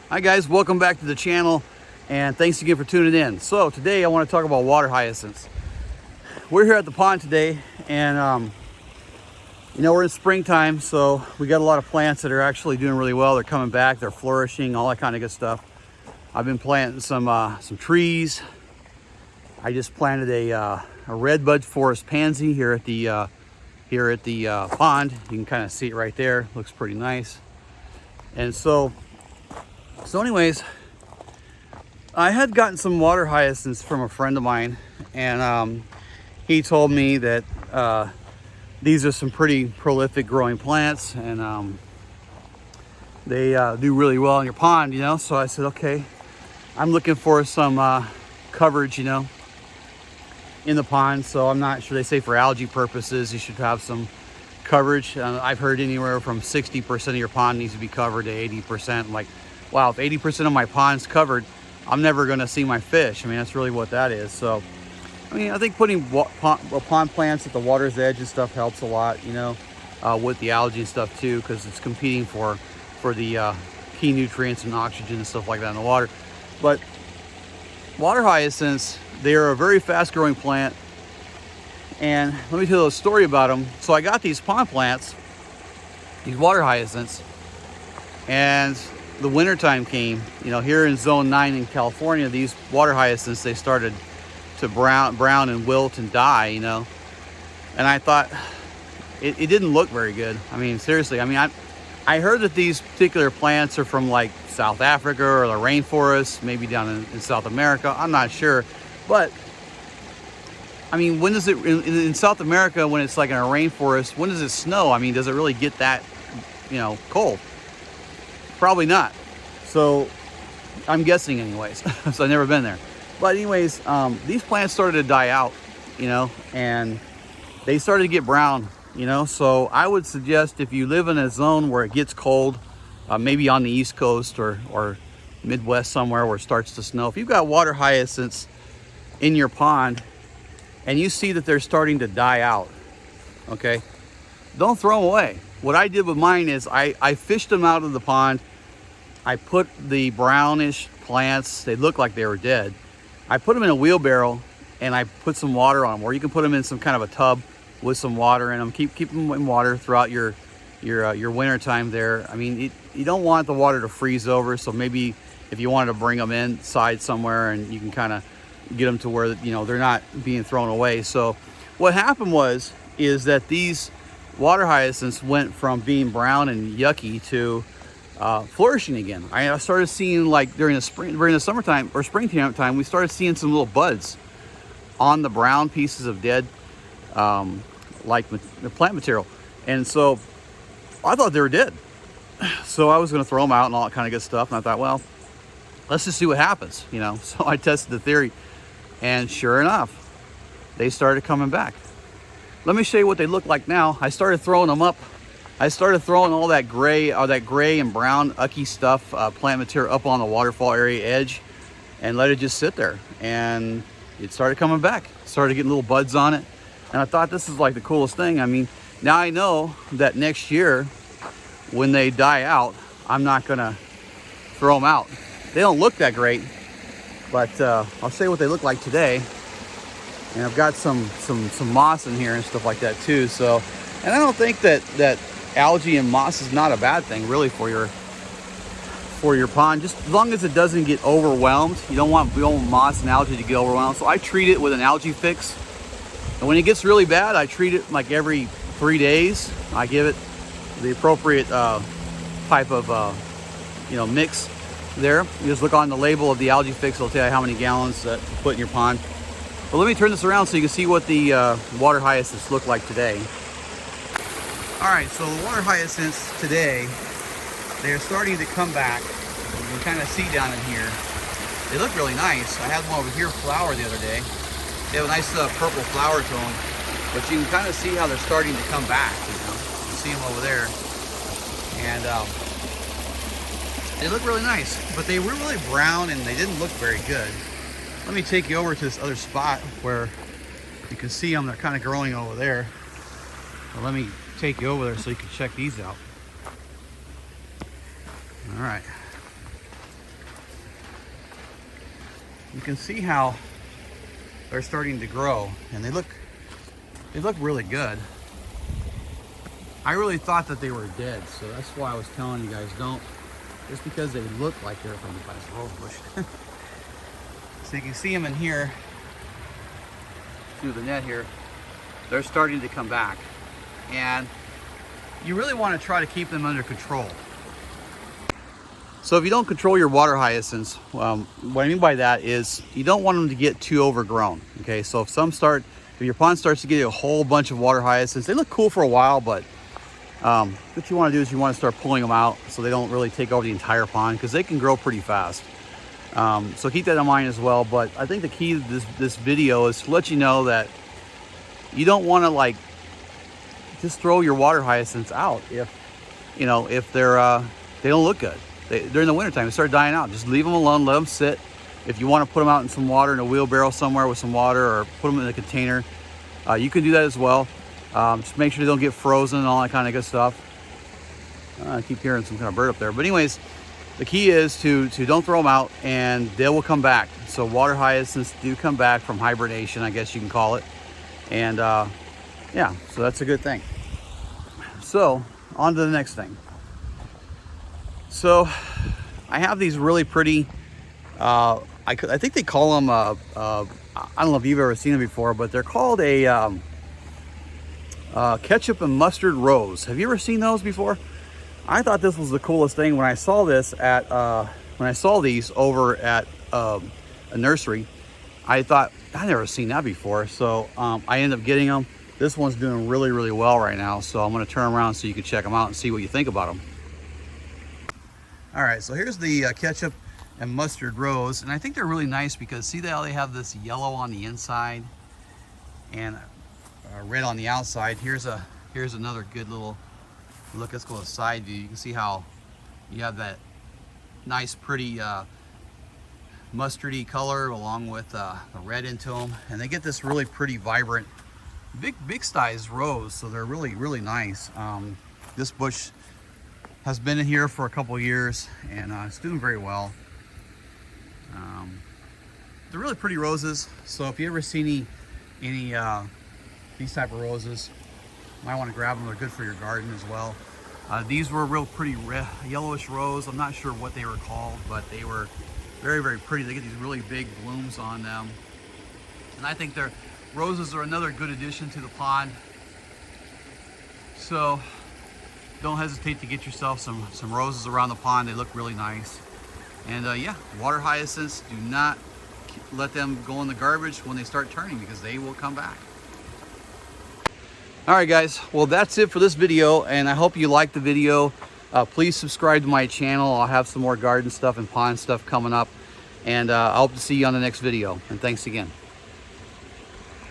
Hi guys, welcome back to the channel and thanks again for tuning in. So today I want to talk about water hyacinths. We're here at the pond today and we're in springtime, so we got a lot of plants that are actually doing really well. They're coming back, they're flourishing, all that kind of good stuff. I've been planting some trees. I just planted a redbud forest pansy here at the pond. You can kind of see it right there. Looks pretty nice. And so anyways, I had gotten some water hyacinths from a friend of mine, and he told me that these are some pretty prolific growing plants, and they do really well in your pond, So I said, okay, I'm looking for some coverage, in the pond. So I'm not sure, they say for algae purposes, you should have some coverage. I've heard anywhere from 60% of your pond needs to be covered to 80%. Like, wow, if 80% of my pond's covered, I'm never going to see my fish. I mean, that's really what that is. So, I think putting pond plants at the water's edge and stuff helps a lot, with the algae and stuff too, because it's competing for the key nutrients and oxygen and stuff like that in the water. But water hyacinths, they are a very fast growing plant. And let me tell you a story about them. So I got these pond plants, these water hyacinths, and the wintertime came. Here in zone 9 in California, these water hyacinths, they started to brown and wilt and die, and I thought it didn't look very good. I mean, seriously, I heard that these particular plants are from like South Africa or the rainforest, maybe down in South America. I'm not sure, but when does it in South America, when it's like in a rainforest, when does it snow? Does it really get that cold? Probably not. So I'm guessing anyways. So I've never been there. But anyways, these plants started to die out, and they started to get brown, So I would suggest, if you live in a zone where it gets cold, maybe on the East Coast or Midwest somewhere where it starts to snow, if you've got water hyacinths in your pond and you see that they're starting to die out, okay, don't throw them away. What I did with mine is I fished them out of the pond. I put the brownish plants, they looked like they were dead. I put them in a wheelbarrow and I put some water on them, or you can put them in some kind of a tub with some water in them. Keep them in water throughout your winter time there. You don't want the water to freeze over, so maybe if you wanted to bring them inside somewhere and you can kind of get them to where they're not being thrown away. So what happened is that these water hyacinths went from being brown and yucky to flourishing again. I started seeing, like, during the summertime or springtime time, we started seeing some little buds on the brown pieces of dead like the plant material, and so I thought they were dead. So I was going to throw them out and all that kind of good stuff, and I thought, well, let's just see what happens, So I tested the theory, and sure enough, they started coming back. Let me show you what they look like now. I started throwing them up. I started throwing all that gray and brown ucky stuff, plant material, up on the waterfall area edge, and let it just sit there. And it started coming back. Started getting little buds on it. And I thought, this is like the coolest thing. Now I know that next year, when they die out, I'm not gonna throw them out. They don't look that great, but I'll show you what they look like today. And I've got some moss in here and stuff like that too. So, and I don't think that algae and moss is not a bad thing really for your pond, just as long as it doesn't get overwhelmed. We don't want moss and algae to get overwhelmed. So I treat it with an algae fix, and when it gets really bad, I treat it like every 3 days. I give it the appropriate type of mix there. You just look on the label of the algae fix, it'll tell you how many gallons to put in your pond. But let me turn this around so you can see what the water hyacinths look like today. All right, so the water hyacinths today, they're starting to come back. You can kind of see down in here. They look really nice. I had one over here flower the other day. They have a nice purple flower to them, but you can kind of see how they're starting to come back. You can see them over there, and they look really nice. But they were really brown and they didn't look very good. Let me take you over to this other spot where you can see them. They're kind of growing over there. So let me take you over there so you can check these out. All right. you can see how they're starting to grow, and they look really good. I really thought that they were dead, so that's why I was telling you guys don't, just because they look like they're from the rose bush. So you can see them in here through the net here. They're starting to come back, and you really want to try to keep them under control. So if you don't control your water hyacinths, what I mean by that is you don't want them to get too overgrown. Okay, so if your pond starts to get a whole bunch of water hyacinths, they look cool for a while, but what you want to do is you want to start pulling them out so they don't really take over the entire pond, because they can grow pretty fast. So keep that in mind as well. But I think the key to this video is to let you know that you don't want to like just throw your water hyacinths out if they're they don't look good. During the wintertime, they start dying out. Just leave them alone, let them sit. If you want to put them out in some water, in a wheelbarrow somewhere with some water, or put them in a container, you can do that as well. Just make sure they don't get frozen and all that kind of good stuff. I keep hearing some kind of bird up there. But anyways, the key is to don't throw them out, and they will come back. So water hyacinths do come back from hibernation, I guess you can call it. And yeah, so that's a good thing. So on to the next thing. So I have these really pretty, I think they call them, I don't know if you've ever seen them before, but they're called a ketchup and mustard rose. Have you ever seen those before? I thought this was the coolest thing when I saw this when I saw these over at a nursery. I thought, I've never seen that before. So I ended up getting them. This one's doing really, really well right now. So I'm going to turn them around so you can check them out and see what you think about them. All right, so here's the ketchup and mustard rose, and I think they're really nice because see how they have this yellow on the inside and red on the outside. Here's another good little look. Let's go to the side view. You can see how you have that nice, pretty mustardy color along with the red into them, and they get this really pretty, vibrant, big size rose. So they're really, really nice. This bush has been in here for a couple of years, and it's doing very well. They're really pretty roses. So if you ever see any these type of roses, you might want to grab them. They're good for your garden as well. These were real pretty red, yellowish rose. I'm not sure what they were called, but they were very, very pretty. They get these really big blooms on them, and I think their roses are another good addition to the pond. So don't hesitate to get yourself some roses around the pond. They look really nice. And yeah, water hyacinths, do not let them go in the garbage when they start turning, because they will come back. All right, guys, well, that's it for this video, and I hope you liked the video. Please subscribe to my channel. I'll have some more garden stuff and pond stuff coming up, and I hope to see you on the next video. And thanks again.